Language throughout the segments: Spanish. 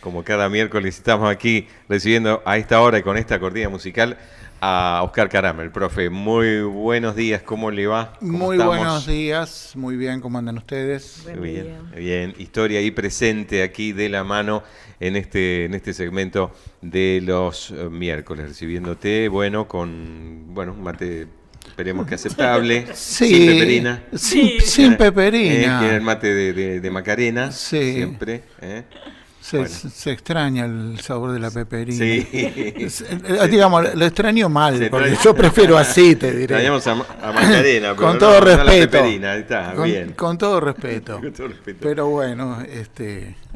Como cada miércoles estamos aquí recibiendo a esta hora y con esta cortina musical a Oscar Carama, el profe. Muy buenos días, ¿cómo le va? ¿Cómo Muy estamos? buenos días, muy bien, ¿cómo andan ustedes? Bien, bien. Historia ahí presente aquí de la mano en este segmento de los miércoles, recibiéndote, bueno, con un mate, esperemos que aceptable, Sí, sin peperina. sin peperina. Tiene el mate de Macarena, Sí. siempre. Se extraña el sabor de la peperina. Sí. Digamos, lo extraño mal, Se porque extraña. yo prefiero así, te diré. Extrañamos a Macarena, pero Con todo no la respeto. peperina, ahí está, bien. Con todo respeto. Con todo respeto. Pero bueno,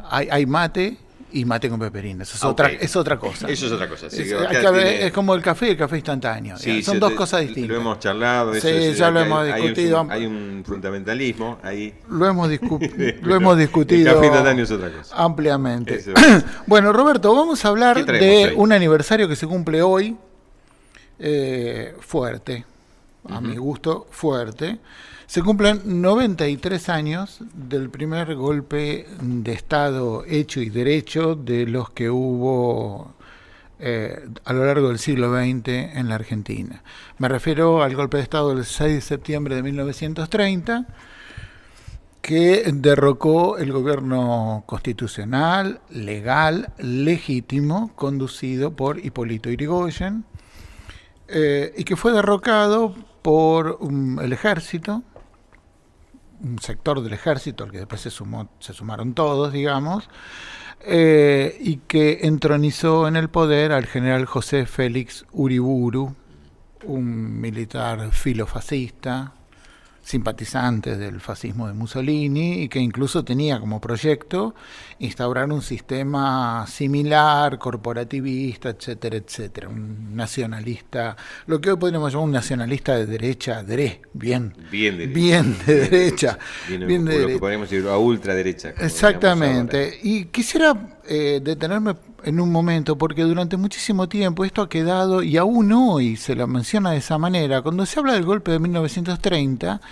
hay mate y mate con peperina. Eso es, es otra cosa. Eso es otra cosa. Sí, Es como el café y el café instantáneo. Sí, son dos cosas distintas. Lo hemos charlado. Sí, ya lo hemos discutido. Hay un fundamentalismo ahí. Lo hemos discutido El café instantáneo es otra cosa. ampliamente. Eso. Bueno, Roberto, vamos a hablar de hoy? un aniversario que se cumple hoy, fuerte, a mi gusto, fuerte. Se cumplen 93 años del primer golpe de Estado hecho y derecho de los que hubo a lo largo del siglo XX en la Argentina. Me refiero al golpe de Estado del 6 de septiembre de 1930, que derrocó el gobierno constitucional, legal, legítimo, conducido por Hipólito Yrigoyen, y que fue derrocado por el ejército, un sector del ejército al que después se sumaron todos, digamos, y que entronizó en el poder al general José Félix Uriburu, un militar filofascista, simpatizante del fascismo de Mussolini, y que incluso tenía como proyecto instaurar un sistema similar, corporativista, etcétera, etcétera. Un nacionalista, lo que hoy podríamos llamar un nacionalista de derecha, bien de derecha. Bien de lo derecha. que podríamos decir a ultraderecha. Exactamente. Y quisiera detenerme en un momento, porque durante muchísimo tiempo esto ha quedado, y aún hoy se lo menciona de esa manera. Cuando se habla del golpe de 1930,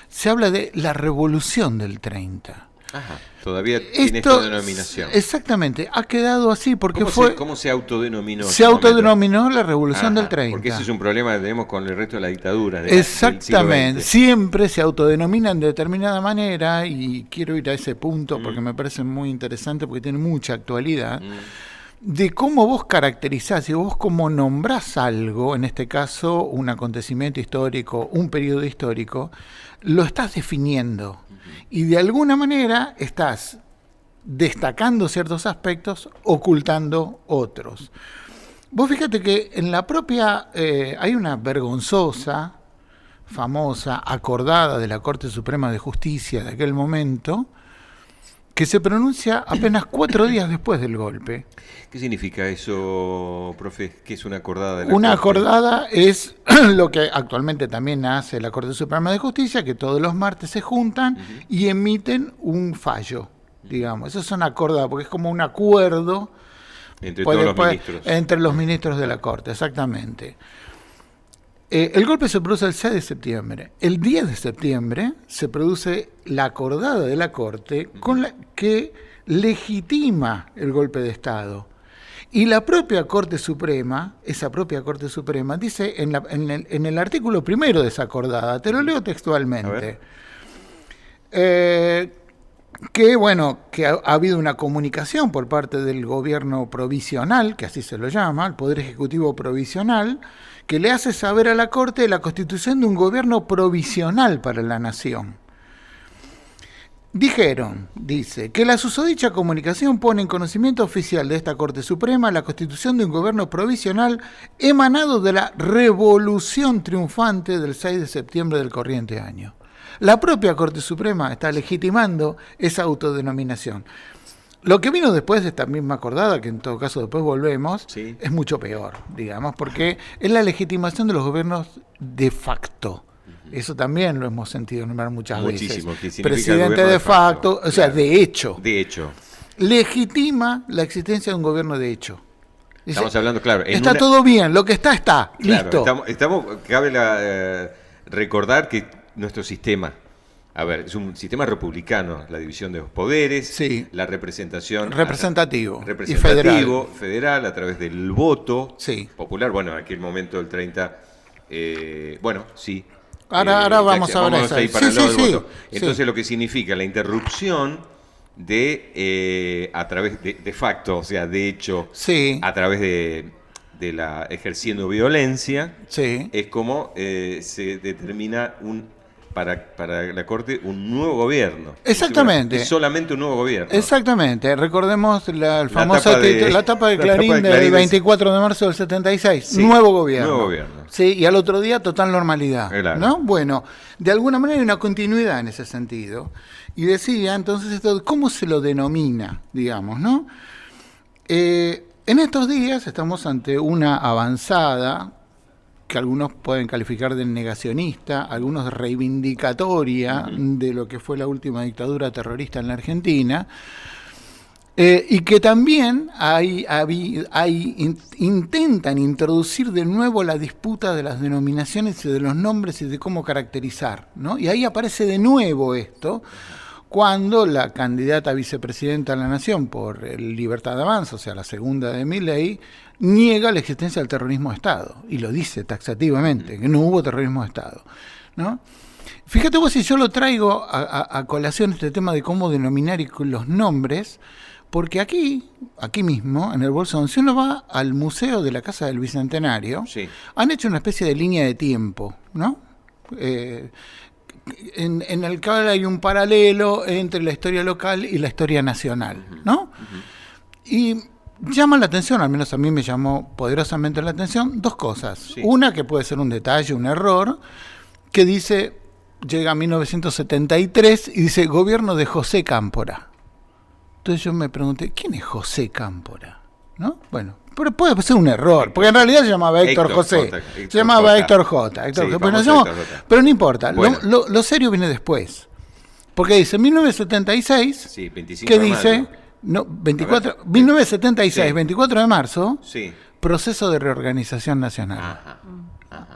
se habla de la revolución del 30. Ajá, todavía tiene esta denominación. Exactamente, ha quedado así porque ¿Cómo se autodenominó? Se autodenominó la revolución del 30. Porque ese es un problema que tenemos con el resto de la dictadura. Exactamente, siempre se autodenominan de determinada manera, y quiero ir a ese punto porque me parece muy interesante, porque tiene mucha actualidad. De cómo vos caracterizás y vos cómo nombrás algo, en este caso un acontecimiento histórico, un periodo histórico, lo estás definiendo y de alguna manera estás destacando ciertos aspectos, ocultando otros. Vos fíjate que en la propia, hay una vergonzosa, famosa, acordada de la Corte Suprema de Justicia de aquel momento, que se pronuncia apenas 4 días después del golpe. ¿Qué significa eso, profe? ¿Qué es una acordada de la Una Corte? acordada es lo que actualmente también hace la Corte Suprema de Justicia, que todos los martes se juntan y emiten un fallo, digamos. Eso es una acordada, porque es como un acuerdo entre todos los ministros. Entre los ministros de la Corte, exactamente. El golpe se produce el 6 de septiembre. El 10 de septiembre se produce la acordada de la Corte con la que legitima el golpe de Estado. Y la propia Corte Suprema, esa propia Corte Suprema, dice en el artículo primero de esa acordada, te lo leo textualmente, que ha habido una comunicación por parte del gobierno provisional, que así se lo llama, el Poder Ejecutivo Provisional, que le hace saber a la Corte la constitución de un gobierno provisional para la nación. Dice, que la susodicha comunicación pone en conocimiento oficial de esta Corte Suprema la constitución de un gobierno provisional emanado de la revolución triunfante del 6 de septiembre del corriente año. La propia Corte Suprema está legitimando esa autodenominación. Lo que vino después de esta misma acordada, que en todo caso después volvemos, es mucho peor, digamos, porque es la legitimación de los gobiernos de facto. Eso también lo hemos sentido nombrar muchas veces. Presidente de facto, o sea, de hecho. De hecho. Legitima la existencia de un gobierno de hecho. Dice, estamos hablando, claro. Está todo bien, lo que está, claro, listo. Cabe recordar que nuestro sistema A ver, es un sistema republicano, la división de los poderes, Sí. la representación Representativo y federal a través del voto Sí. popular. Bueno, en aquel momento el 30, bueno, sí. Ahora vamos a ver vamos eso. a ir para el lado del voto. Sí. Entonces lo que significa la interrupción de a través de facto, o sea, de hecho, Sí. a través de la ejerciendo violencia, Sí. es como se determina para la Corte un nuevo gobierno. Exactamente. Es solamente un nuevo gobierno. Exactamente. Recordemos la famosa la tapa de tapa Clarín de del Clarín 24 de marzo del 76. Sí, Nuevo gobierno. nuevo gobierno. Sí, y al otro día total normalidad. Claro. ¿No? Bueno, de alguna manera hay una continuidad en ese sentido. Y decía, entonces, esto, ¿cómo se lo denomina? Digamos, ¿no? En estos días estamos ante una avanzada que algunos pueden calificar de negacionista, algunos de reivindicatoria de lo que fue la última dictadura terrorista en la Argentina, y que también intentan introducir de nuevo la disputa de las denominaciones y de los nombres y de cómo caracterizar, ¿no? Y ahí aparece de nuevo esto, cuando la candidata a vicepresidenta de la Nación por el Libertad de Avanza, o sea, la segunda de Milei, niega la existencia del terrorismo de Estado, y lo dice taxativamente, que no hubo terrorismo de Estado, ¿no? Fíjate vos si yo lo traigo a colación este tema de cómo denominar los nombres, porque aquí mismo, en el Bolsón, si uno va al Museo de la Casa del Bicentenario, Sí. han hecho una especie de línea de tiempo, ¿no? En el cual hay un paralelo entre la historia local y la historia nacional, ¿no? Y llama la atención, al menos a mí me llamó poderosamente la atención, dos cosas. Sí. Una, que puede ser un detalle, un error, que dice, llega a 1973 y dice, gobierno de José Cámpora. Entonces yo me pregunté, ¿quién es José Cámpora? ¿No? Bueno, pero puede ser un error, porque en realidad se llamaba Héctor José. Se llamaba Héctor J. Pero no importa, Bueno. lo serio viene después. Porque dice 1976, Sí, 25 que de dice, mayo. no, 24, 1976, Sí. 24 de marzo, Sí. proceso de reorganización nacional. Ajá.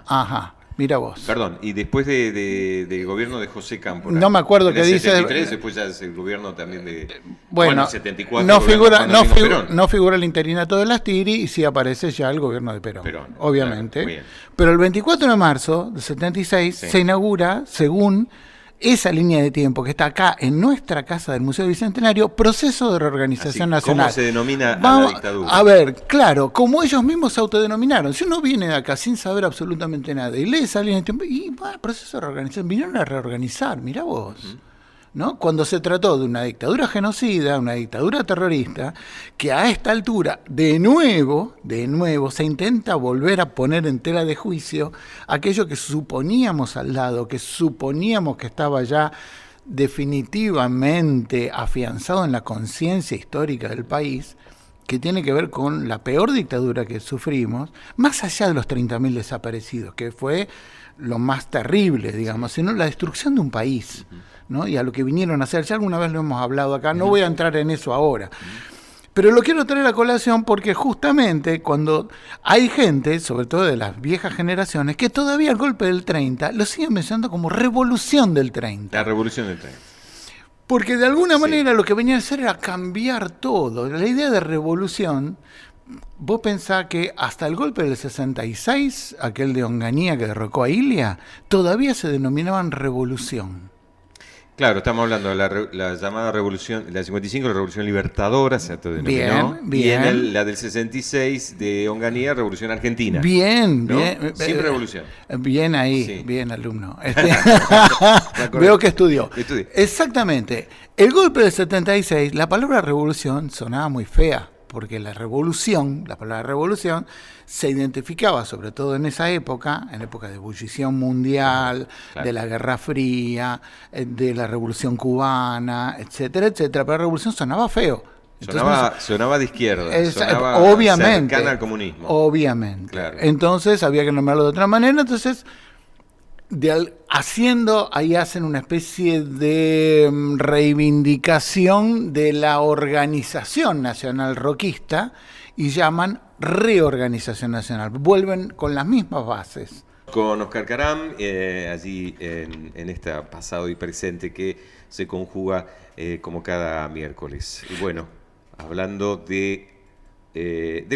Ajá, mira vos. Perdón, y después del gobierno de José Cámpora. No me acuerdo en qué el dice. 73, después ya es el gobierno también de. Bueno, 74. no gobierno figura, Juan no, Domingo figura, Perón. no figura el interinato de las Tiri y sí aparece ya el gobierno de Perón, obviamente. Claro, bien. Pero el 24 de marzo del 76 Sí. se inaugura, según esa línea de tiempo que está acá en nuestra casa del Museo Bicentenario, proceso de reorganización Así, ¿cómo nacional. se denomina a Vamos, la dictadura? A ver, claro, como ellos mismos se autodenominaron. Si uno viene de acá sin saber absolutamente nada y lee esa línea de tiempo, y va, proceso de reorganización, vinieron a reorganizar, mirá vos. ¿No? Cuando se trató de una dictadura genocida, una dictadura terrorista, que a esta altura, de nuevo, se intenta volver a poner en tela de juicio aquello que suponíamos al lado, que suponíamos que estaba ya definitivamente afianzado en la conciencia histórica del país, que tiene que ver con la peor dictadura que sufrimos, más allá de los 30.000 desaparecidos, que fue lo más terrible, digamos, sino la destrucción de un país, ¿no? Y a lo que vinieron a hacer, ya alguna vez lo hemos hablado acá, no voy a entrar en eso ahora, pero lo quiero traer a colación porque justamente cuando hay gente, sobre todo de las viejas generaciones, que todavía el golpe del 30 lo siguen mencionando como revolución del 30. La revolución del 30. Porque de alguna manera lo que venía a hacer era cambiar todo. La idea de revolución, vos pensás que hasta el golpe del 66, aquel de Onganía que derrocó a Ilia, todavía se denominaban revolución. Claro, estamos hablando de la llamada revolución, la 55, la revolución libertadora, se autodenominó. Bien. Y la del 66 de Onganía, revolución argentina. Bien, ¿no? bien. Sin revolución. Bien ahí, Sí. bien alumno. acordé. Veo que estudió. Estudié. Exactamente. El golpe del 76, la palabra revolución sonaba muy fea, porque la palabra revolución, se identificaba, sobre todo en esa época, en época de ebullición mundial, Claro. de la Guerra Fría, de la Revolución Cubana, etcétera, etcétera. Pero la revolución sonaba feo. Entonces, Sonaba de izquierda, Exacto, sonaba obviamente, cercana al comunismo. Obviamente. Claro. Entonces había que nombrarlo de otra manera. Entonces, ahí hacen una especie de reivindicación de la organización nacional roquista y llaman reorganización nacional. Vuelven con las mismas bases. Con Oscar Caram, allí en este pasado y presente que se conjuga como cada miércoles. Y bueno, hablando de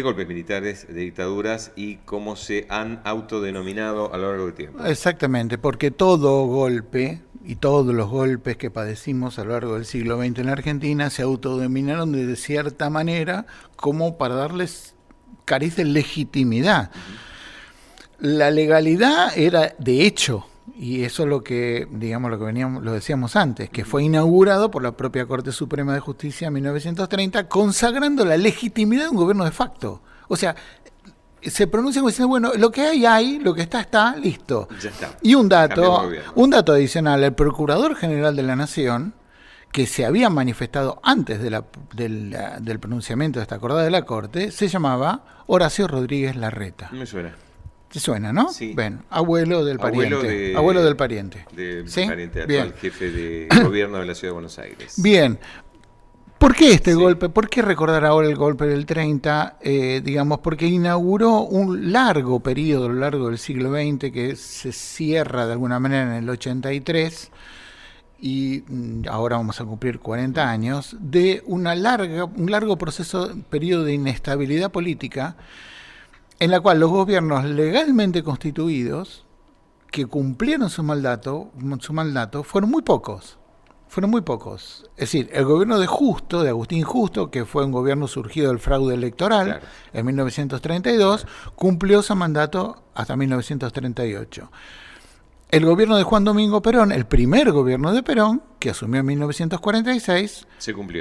golpes militares, de dictaduras y cómo se han autodenominado a lo largo del tiempo. Exactamente, porque todo golpe y todos los golpes que padecimos a lo largo del siglo XX en la Argentina se autodenominaron de cierta manera como para darles cariz de legitimidad. La legalidad era de hecho, y eso es lo que, digamos, lo decíamos antes, que fue inaugurado por la propia Corte Suprema de Justicia en 1930, consagrando la legitimidad de un gobierno de facto. O sea, se pronuncia como diciendo, bueno, lo que hay, lo que está, listo. Ya está. Y un dato adicional, el Procurador General de la Nación, que se había manifestado antes del pronunciamiento de esta acordada de la Corte, se llamaba Horacio Rodríguez Larreta. Me suena. ¿Te suena, no? Sí. Ven, abuelo del pariente. Abuelo del pariente. Del ¿Sí? pariente actual, Bien. jefe de gobierno de la Ciudad de Buenos Aires. Bien. ¿Por qué este golpe? ¿Por qué recordar ahora el golpe del 30? Digamos, porque inauguró un largo periodo a lo largo del siglo XX que se cierra de alguna manera en el 83 y ahora vamos a cumplir 40 años, de un largo periodo de inestabilidad política en la cual los gobiernos legalmente constituidos que cumplieron su mandato fueron muy pocos. Es decir, el gobierno de Agustín Justo, que fue un gobierno surgido del fraude electoral en 1932, cumplió su mandato hasta 1938. El gobierno de Juan Domingo Perón, el primer gobierno de Perón, que asumió en 1946,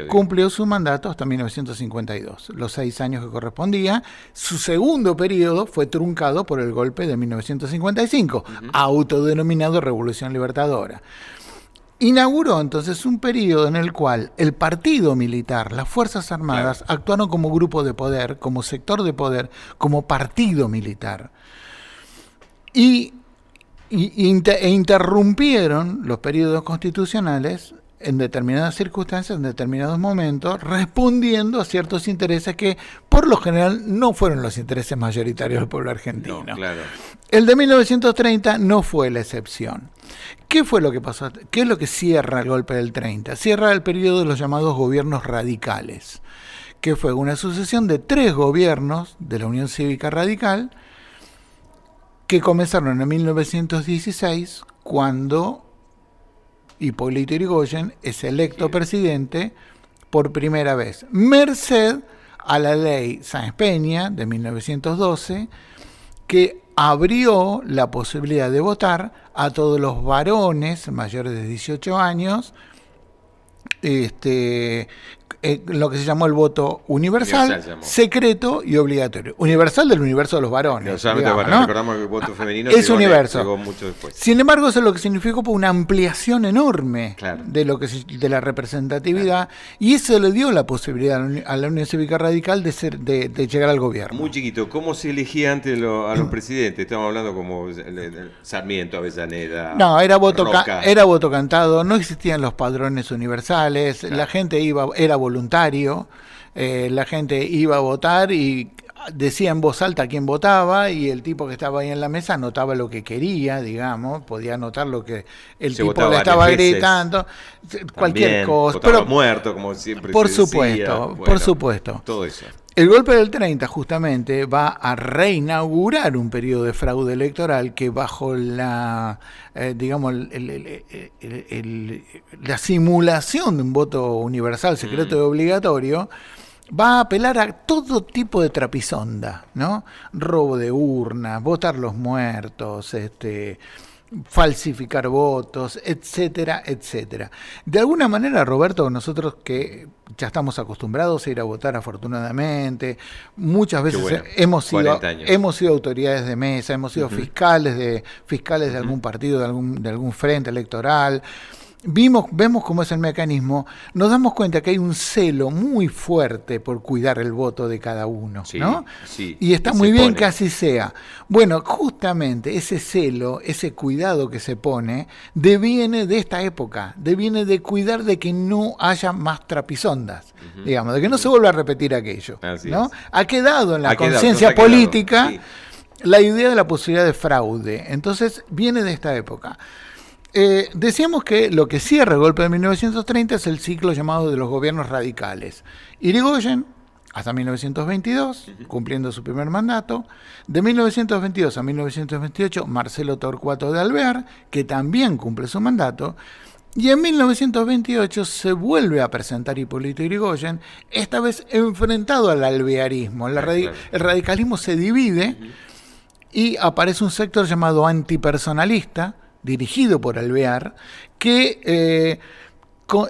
cumplió su mandato hasta 1952, los 6 años que correspondía. Su segundo periodo fue truncado por el golpe de 1955, autodenominado Revolución Libertadora. Inauguró entonces un periodo en el cual el partido militar, las Fuerzas Armadas, actuaron como grupo de poder, como sector de poder, como partido militar. E interrumpieron los periodos constitucionales en determinadas circunstancias, en determinados momentos, respondiendo a ciertos intereses que por lo general no fueron los intereses mayoritarios del pueblo argentino. No, claro. El de 1930 no fue la excepción. ¿Qué fue lo que pasó? ¿Qué es lo que cierra el golpe del 30? Cierra el periodo de los llamados gobiernos radicales, que fue una sucesión de 3 gobiernos de la Unión Cívica Radical que comenzaron en 1916, cuando Hipólito Yrigoyen es electo presidente por primera vez, merced a la ley Sáenz Peña de 1912, que abrió la posibilidad de votar a todos los varones mayores de 18 años, lo que se llamó el voto universal, secreto y obligatorio. Universal del universo de los varones. No solamente digamos, ¿no? ¿no? Recordamos que el voto femenino es universo. Llegó mucho después. Sin embargo, eso es lo que significó una ampliación enorme de la representatividad, y eso le dio la posibilidad a la Unión Cívica Radical de llegar al gobierno. Muy chiquito. ¿Cómo se elegía antes a los presidentes? Estamos hablando como Sarmiento, Avellaneda. No, era voto cantado, no existían los padrones universales, la gente era voluntario, la gente iba a votar y decía en voz alta quién votaba, y el tipo que estaba ahí en la mesa anotaba lo que quería, digamos, podía anotar lo que el tipo le estaba gritando, cualquier cosa. Pero muerto, como siempre por se supuesto, decía. por supuesto. Todo eso. El golpe del 30 justamente va a reinaugurar un periodo de fraude electoral que bajo la, la simulación de un voto universal, secreto y obligatorio, va a apelar a todo tipo de trapisonda, ¿no? Robo de urnas, votar los muertos, falsificar votos, etcétera, etcétera. De alguna manera, Roberto, nosotros que ya estamos acostumbrados a ir a votar, afortunadamente, muchas veces hemos sido autoridades de mesa, hemos sido fiscales de algún partido, de algún frente electoral. Vemos cómo es el mecanismo, nos damos cuenta que hay un celo muy fuerte por cuidar el voto de cada uno, ¿no? Sí, y está muy bien que así sea. Bueno, justamente ese celo, ese cuidado que se pone, deviene de esta época, deviene de cuidar de que no haya más trapisondas, digamos, de que no se vuelva a repetir aquello, ¿no? Ha quedado en la conciencia política. la idea de la posibilidad de fraude. Entonces viene de esta época. Decíamos que lo que cierra el golpe de 1930 es el ciclo llamado de los gobiernos radicales. Irigoyen, hasta 1922, cumpliendo su primer mandato. De 1922 a 1928, Marcelo Torcuato de Alvear, que también cumple su mandato. Y en 1928 se vuelve a presentar Hipólito Yrigoyen, esta vez enfrentado al alvearismo. El radicalismo se divide y aparece un sector llamado antipersonalista, dirigido por Alvear, que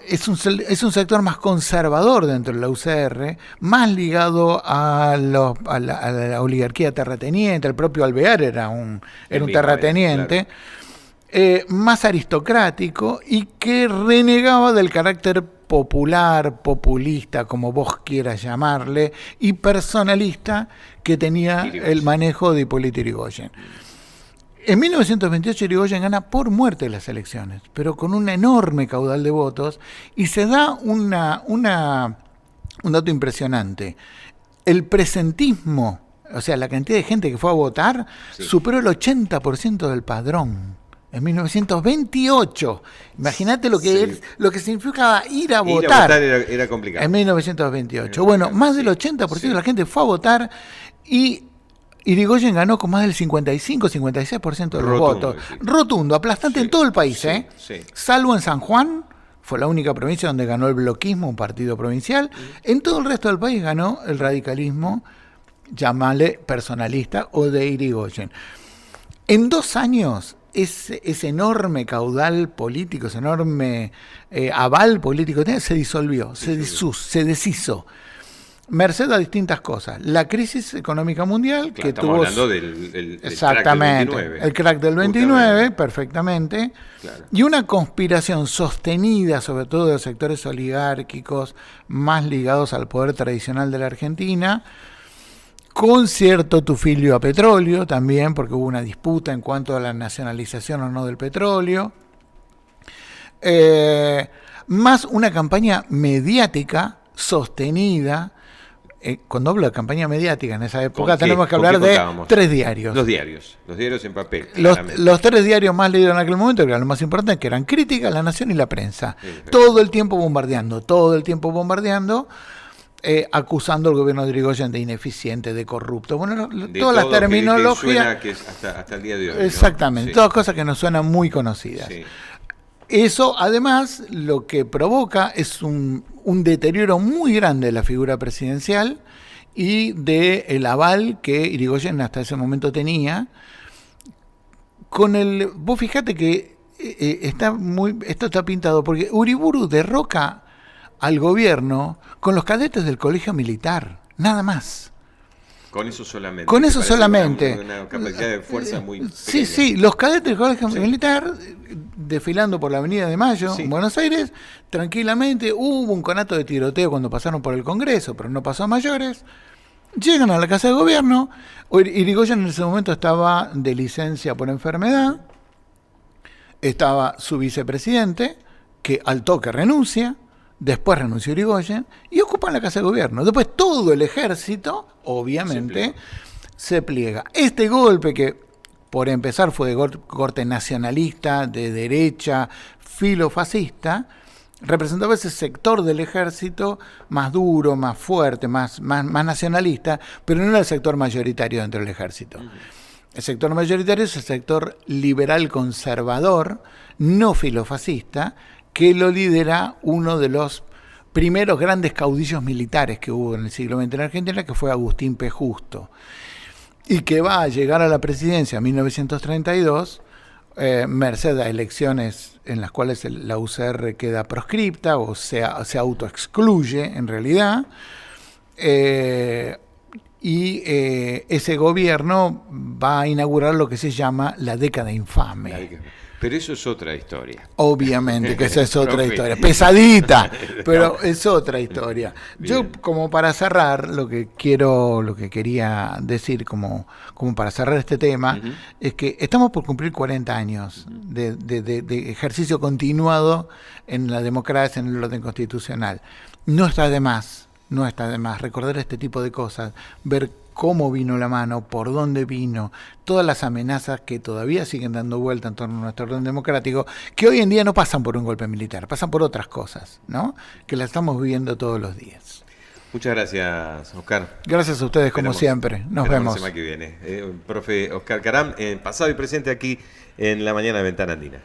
es un sector más conservador dentro de la UCR, más ligado a la oligarquía terrateniente. El propio Alvear era un terrateniente. Claro. Más aristocrático y que renegaba del carácter popular, populista, como vos quieras llamarle, y personalista que tenía el manejo de Hipólito Yrigoyen. En 1928 Yrigoyen gana por muerte las elecciones, pero con un enorme caudal de votos, y se da un dato impresionante. El presentismo, o sea, la cantidad de gente que fue a votar, superó el 80% del padrón. En 1928. Imagínate lo que significaba ir a votar. Ir a votar era complicado. En 1928. Bueno, más del 80% de la gente fue a votar y Irigoyen ganó con más del 55-56% de los votos. Rotundo, aplastante en todo el país, salvo en San Juan, fue la única provincia donde ganó el bloquismo, un partido provincial. En todo el resto del país ganó el radicalismo, llamale personalista, o de Irigoyen. En 2 años, ese enorme caudal político, ese enorme aval político se disolvió, se deshizo. Merced a distintas cosas. La crisis económica mundial, claro, que estamos tuvo... hablando del exactamente, crack del 29. El crack del 29, perfectamente. Claro. Y una conspiración sostenida, sobre todo de los sectores oligárquicos más ligados al poder tradicional de la Argentina, con cierto tufilio a petróleo también, porque hubo una disputa en cuanto a la nacionalización o no del petróleo. Más una campaña mediática sostenida. Cuando hablo de campaña mediática en esa época, tenemos que hablar de 3 diarios. Los diarios en papel. Los 3 diarios más leídos en aquel momento, que eran los más importantes, que eran Crítica, La Nación y La Prensa. Todo el tiempo bombardeando. Acusando al gobierno de Yrigoyen de ineficiente, de corrupto. Bueno, todas las terminologías. Que hasta el día de hoy. Exactamente, ¿no? Todas cosas que nos suenan muy conocidas. Sí. Eso, además, lo que provoca es un deterioro muy grande de la figura presidencial y del aval que Yrigoyen hasta ese momento tenía. Vos fijate que esto está pintado porque Uriburu derroca al gobierno con los cadetes del colegio militar, nada más. Con eso solamente. Con eso solamente. Una capacidad de fuerza muy pequeña. Sí, los cadetes del colegio militar desfilando por la Avenida de Mayo en Buenos Aires, tranquilamente. Hubo un conato de tiroteo cuando pasaron por el Congreso, pero no pasó a mayores. Llegan a la Casa de Gobierno. Yrigoyen en ese momento estaba de licencia por enfermedad. Estaba su vicepresidente, que al toque renuncia. Después renunció Yrigoyen y ocupan la Casa de Gobierno. Después todo el ejército, obviamente, se pliega. Este golpe, que por empezar fue de corte nacionalista, de derecha, filofascista, representaba ese sector del ejército más duro, más fuerte, más nacionalista, pero no era el sector mayoritario dentro del ejército. El sector mayoritario es el sector liberal conservador, no filofascista, que lo lidera uno de los primeros grandes caudillos militares que hubo en el siglo XX en Argentina, que fue Agustín P. Justo, y que va a llegar a la presidencia en 1932, merced a elecciones en las cuales la UCR queda proscripta o se autoexcluye en realidad, y ese gobierno va a inaugurar lo que se llama la década infame. Pero eso es otra historia. Obviamente que esa es otra historia. Pesadita, pero es otra historia. Bien. Yo, como para cerrar, lo que quería decir, como para cerrar este tema, es que estamos por cumplir 40 años de ejercicio continuado en la democracia, en el orden constitucional. No está de más no está de más recordar este tipo de cosas, ver cómo vino la mano, por dónde vino, todas las amenazas que todavía siguen dando vuelta en torno a nuestro orden democrático, que hoy en día no pasan por un golpe militar, pasan por otras cosas, ¿no? Que las estamos viviendo todos los días. Muchas gracias, Oscar. Gracias a ustedes, como siempre. Nos vemos. La semana que viene. Profe Oscar Caram, pasado y presente aquí en la mañana de Ventana Andina.